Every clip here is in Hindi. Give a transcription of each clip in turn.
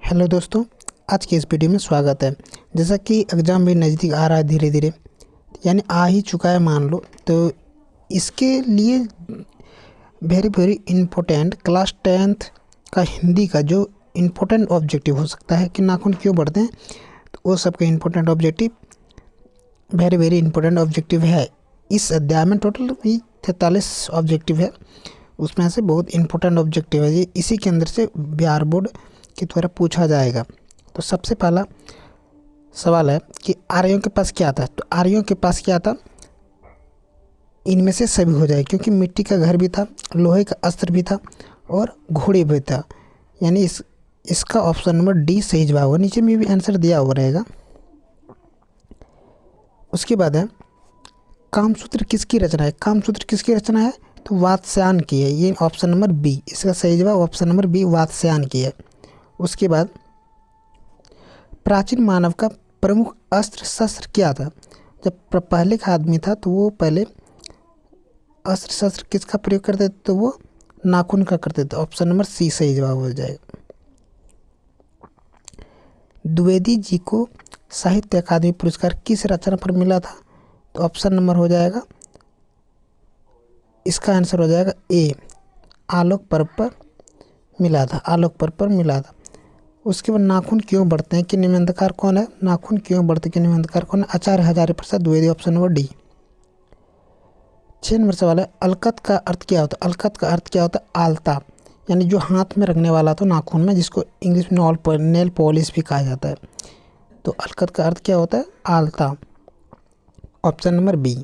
हेलो दोस्तों, आज के इस वीडियो में स्वागत है। जैसा कि एग्ज़ाम भी नज़दीक आ रहा है धीरे धीरे, यानी आ ही चुका है मान लो, तो इसके लिए very very important class 10th का हिंदी का जो इम्पोर्टेंट ऑब्जेक्टिव हो सकता है कि नाखून क्यों बढ़ते हैं, तो वो सबका important objective very very important objective है। इस अध्याय में टोटल भी 43 ऑब्जेक्टिव है, उसमें से बहुत इम्पोर्टेंट ऑब्जेक्टिव है ये, इसी के अंदर से बिहार बोर्ड के द्वारा पूछा जाएगा। तो सबसे पहला सवाल है कि आर्यों के पास क्या था। तो आर्यों के पास क्या था, इनमें से सभी हो जाए, क्योंकि मिट्टी का घर भी था, लोहे का अस्त्र भी था और घोड़े भी था, यानी इसका ऑप्शन नंबर डी सही जवाब होगा। नीचे में भी आंसर दिया हुआ रहेगा। उसके बाद है कामसूत्र किसकी रचना है। कामसूत्र किसकी रचना है, तो वात्स्यायन की है, ये ऑप्शन नंबर बी, इसका सही जवाब ऑप्शन नंबर बी वात्स्यायन की है। उसके बाद प्राचीन मानव का प्रमुख अस्त्र शस्त्र क्या था। जब पहले का आदमी था तो वो पहले अस्त्र शस्त्र किसका प्रयोग करते थे, तो वो नाखून का करते थे, ऑप्शन नंबर सी सही जवाब हो जाएगा। द्विवेदी जी को साहित्य अकादमी पुरस्कार किस रचना पर मिला था, तो ऑप्शन नंबर हो जाएगा, इसका आंसर हो जाएगा ए, आलोक पर्व पर मिला था, आलोक पर्व पर मिला था। उसके बाद नाखून क्यों बढ़ते हैं कि निबंधकार कौन है, नाखून क्यों बढ़ते कि निबंधकार कौन है, Acharya Hazari Prasad Dwivedi, option number D. 6 नंबर सवाल है अलकत का अर्थ क्या होता है। अलकत का अर्थ क्या होता है, आलता, यानी जो हाथ में रखने वाला तो नाखून में, जिसको इंग्लिश में नेल पॉलिश भी कहा जाता है। तो अलकत का अर्थ क्या होता है, आलता, ऑप्शन नंबर बी।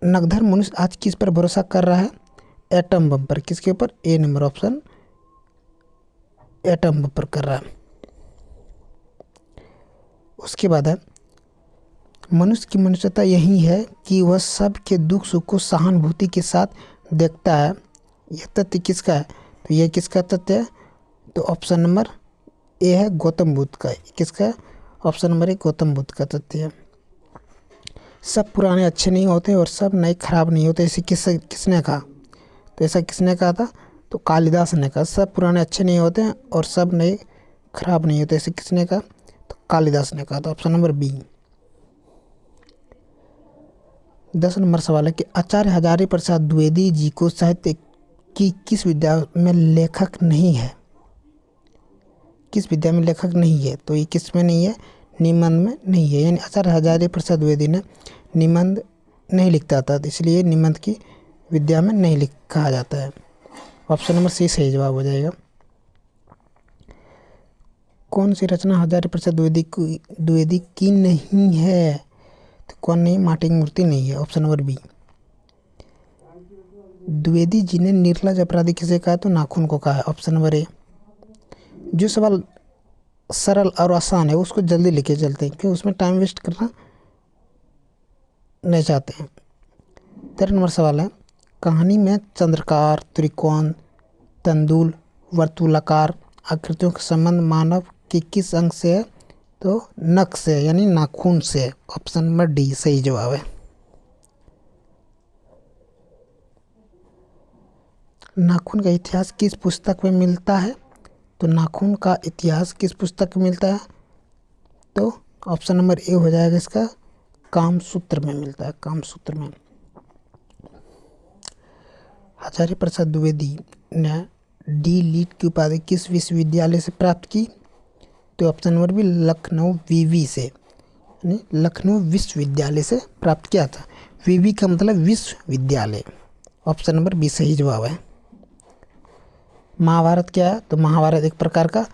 नगधर मनुष्य आज किस पर भरोसा कर रहा है, एटम बम पर, किसके ऊपर, ए नंबर ऑप्शन, एटम बम पर कर रहा है। उसके बाद है मनुष्य की मनुष्यता यही है कि वह सब के दुख सुख को सहानुभूति के साथ देखता है। यह तथ्य किसका है, तो यह किसका तथ्य है, तो ऑप्शन नंबर ए है गौतम बुद्ध का। किसका है, option number A Gautam Buddha का तथ्य है। सब पुराने अच्छे नहीं होते और सब नए खराब नहीं होते, इसे किसने कहा, तो ऐसा किसने कहा था, तो कालिदास ने कहा। सब पुराने अच्छे नहीं होते हैं और सब नए खराब नहीं होते, ऐसे किसने कहा, तो कालिदास ने कहा था, ऑप्शन नंबर बी। 10 नंबर सवाल है कि आचार्य हजारी प्रसाद द्विवेदी जी को साहित्य की किस विद्या में लेखक नहीं है। किस विद्या में लेखक नहीं है, तो ये किस में नहीं है, निबंध में नहीं है, यानी आचार्य हजारी प्रसाद द्विवेदी ने निबंध नहीं लिखता था, तो इसलिए निबंध की विद्या में नहीं लिखा जाता है, ऑप्शन नंबर सी सही जवाब हो जाएगा। कौन सी रचना हजारी प्रसाद द्विवेदी की नहीं है, तो कौन नहीं, माटी की मूर्ति नहीं है, option number B. Dwivedi ji ने निर्लज अपराधी किसे कहा, तो नाखून को कहा है, ऑप्शन नंबर ए। जो सवाल सरल और आसान है उसको जल्दी लिखे चलते हैं, क्योंकि उसमें टाइम वेस्ट करना नहीं चाहते हैं। 13 नंबर सवाल है कहानी में चंद्रकार, त्रिकोण, तंदुल, वर्तुलाकार आकृतियों का संबंध मानव के किस अंग से है, तो नख से, यानी नाखून से, ऑप्शन नंबर डी सही जवाब है। नाखून का इतिहास किस पुस्तक में मिलता है, तो नाखून का इतिहास किस पुस्तक में मिलता है, तो ऑप्शन नंबर ए हो जाएगा इसका, कामसूत्र में मिलता है, कामसूत्र में। आचार्य प्रसाद द्विवेदी ने डी लीट की उपाधि किस विश्वविद्यालय से प्राप्त की, तो ऑप्शन नंबर बी लखनऊ वीवी से, यानी लखनऊ विश्वविद्यालय से प्राप्त किया था। वीवी का मतलब विश्वविद्यालय, ऑप्शन नंबर बी सही जवाब है। महाभारत क्या है, तो महाभारत एक प्रकार का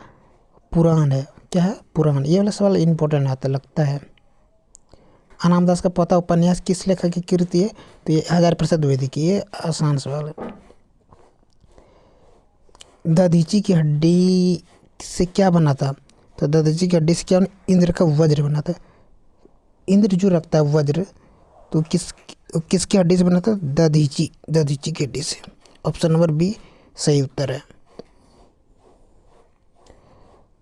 पुराण है, क्या है, पुराण। ये वाला सवाल इम्पोर्टेंट आता लगता है। अनामदास का पोता उपन्यास किस लेखक की कृति है, तो ये हजारी प्रसाद द्विवेदी की, ये आसान सवाल है। दधीची की हड्डी से क्या बना था, तो दधीची की हड्डी से क्या बना, इंद्र का वज्र बना था। इंद्र जो रखता है वज्र, तो किसकी हड्डी से बना था, दधीची की हड्डी से, ऑप्शन नंबर बी सही उत्तर है।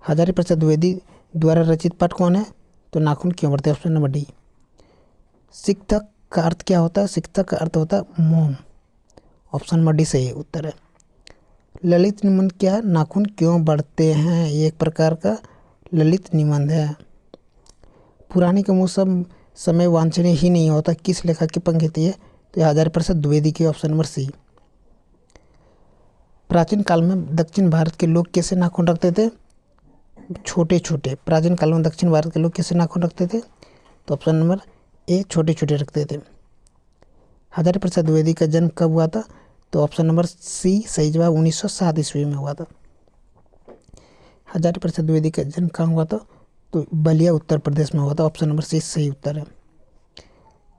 हजारी प्रसाद द्विवेदी द्वारा रचित पाठ कौन है, तो नाखून क्यों बढ़ते हैं, ऑप्शन नंबर डी। शिक्षक का अर्थ क्या होता है, शिक्षक का अर्थ होता है मोम, ऑप्शन नंबर डी सही उत्तर है। ललित निबंध क्या है? नाखून क्यों बढ़ते हैं, ये एक प्रकार का ललित निबंध है। पुराने के मुँह सब समय वांछनीय ही नहीं होता, किस लेखक की पंक्ति है? तो हजारी प्रसाद द्विवेदी की, ऑप्शन नंबर सी। प्राचीन काल में दक्षिण भारत के लोग कैसे नाखून रखते थे? छोटे छोटे। प्राचीन काल में दक्षिण भारत के लोग कैसे नाखून रखते थे? तो ऑप्शन नंबर ए, छोटे छोटे रखते थे। हजारी प्रसाद द्विवेदी का जन्म कब हुआ था? तो ऑप्शन नंबर सी सही जवाब 1907 ईस्वी में हुआ था। हजारी प्रसाद द्विवेदी का जन्म कहाँ हुआ था? तो बलिया उत्तर प्रदेश में हुआ था। ऑप्शन नंबर सी सही उत्तर है।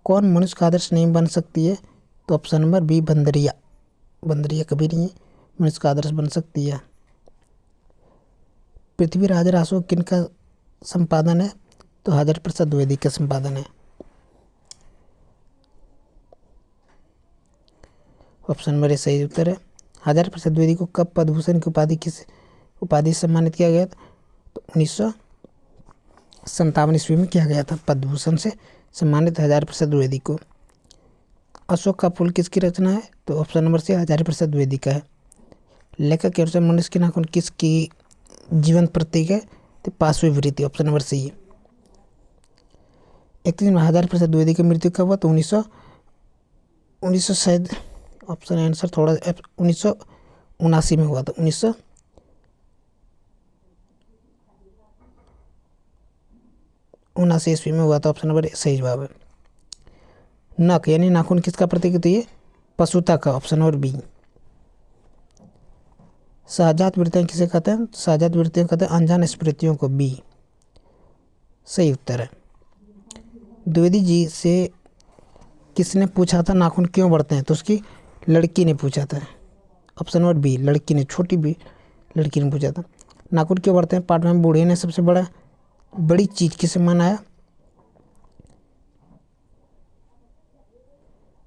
कौन मनुष्य का आदर्श नहीं बन सकती है? तो ऑप्शन नंबर बी बंदरिया। बंदरिया कभी नहीं मनुष्य का आदर्श बन सकती है। पृथ्वीराज रासो किनका संपादन है? तो हजारी प्रसाद द्विवेदी का संपादन है। ऑप्शन नंबर ए सही उत्तर है। हजारी प्रसाद द्विवेदी को कब पद्म भूषण की उपाधि से सम्मानित किया गया था? तो 1957 ईस्वी में किया गया था। पद्म भूषण से सम्मानित हजारी प्रसाद द्विवेदी को। अशोक का फूल किसकी रचना है? तो option number C Hazari Prasad Dwivedi का है। लेखक के अनुसार मनुष्य के नाखून किसकी जीवन प्रतीक है? तो पार्श्ववृत्ति, ऑप्शन नंबर सी। 31 में हजारी प्रसाद द्विवेदी की मृत्यु कब हुआ? तो 1900 शायद ऑप्शन आंसर थोड़ा 1979 में हुआ था। 1979 ईस्वी में हुआ था। ऑप्शन नंबर सही जवाब है। नख यानी नाखून किसका प्रतीक है? तो ये पशुता का, ऑप्शन नंबर बी। सहजात वृत्तियाँ किसे कहते हैं? सहजात वृत्तियाँ कहते हैं अनजान स्मृतियों को, बी सही उत्तर है। द्विवेदी जी से किसने पूछा था नाखून क्यों बढ़ते हैं? तो उसकी लड़की ने पूछा था। ऑप्शन नंबर बी, लड़की ने, छोटी भी लड़की ने पूछा था। नाखून क्यों बढ़ते हैं पाठ में बूढ़े ने सबसे बड़ी चीज किसे मनाया?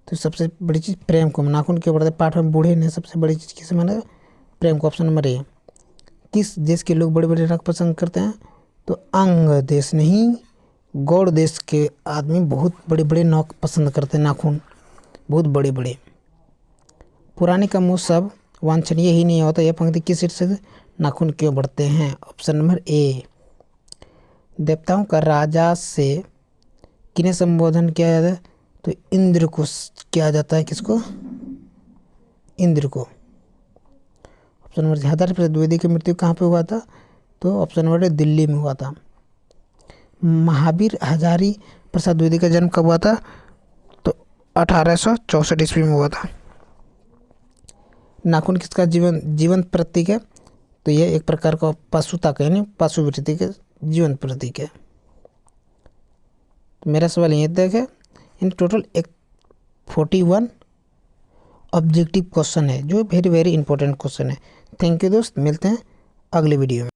तो सबसे बड़ी चीज प्रेम को। नाखून क्यों बढ़ते हैं पाठ में बूढ़े ने सबसे बड़ी चीज किसे मनाया? प्रेम को, ऑप्शन नंबर ए। किस देश के लोग बड़े बड़े नख पसंद करते हैं? तो अंग देश नहीं, गौड़ देश के आदमी बहुत बड़े बड़े नख पसंद करते हैं, नाखून बहुत बड़े बड़े। पुराने का मुँह सब वांछनीय ही नहीं होता, यह पंक्ति किस शीर्षक से? नाखून क्यों बढ़ते हैं, ऑप्शन नंबर ए। देवताओं का राजा से किन्हें संबोधन किया जाता है? तो इंद्र को किया जाता है। किसको? इंद्र को। ऑप्शन नंबर हजारी प्रसाद द्विवेदी की मृत्यु कहाँ पे हुआ था? तो ऑप्शन नंबर दिल्ली में हुआ था। महावीर हजारी प्रसाद द्विवेदी का जन्म कब हुआ था? तो 1864 ईस्वी में हुआ था। नाखून किसका जीवन प्रतीक है? तो यह एक प्रकार का पशुता का यानी पशुवृत्ति के जीवन प्रतीक है। तो मेरा सवाल ये देखे, इन टोटल 41 ऑब्जेक्टिव क्वेश्चन है जो वेरी वेरी इंपॉर्टेंट क्वेश्चन है। थैंक यू दोस्त, मिलते हैं अगले वीडियो में।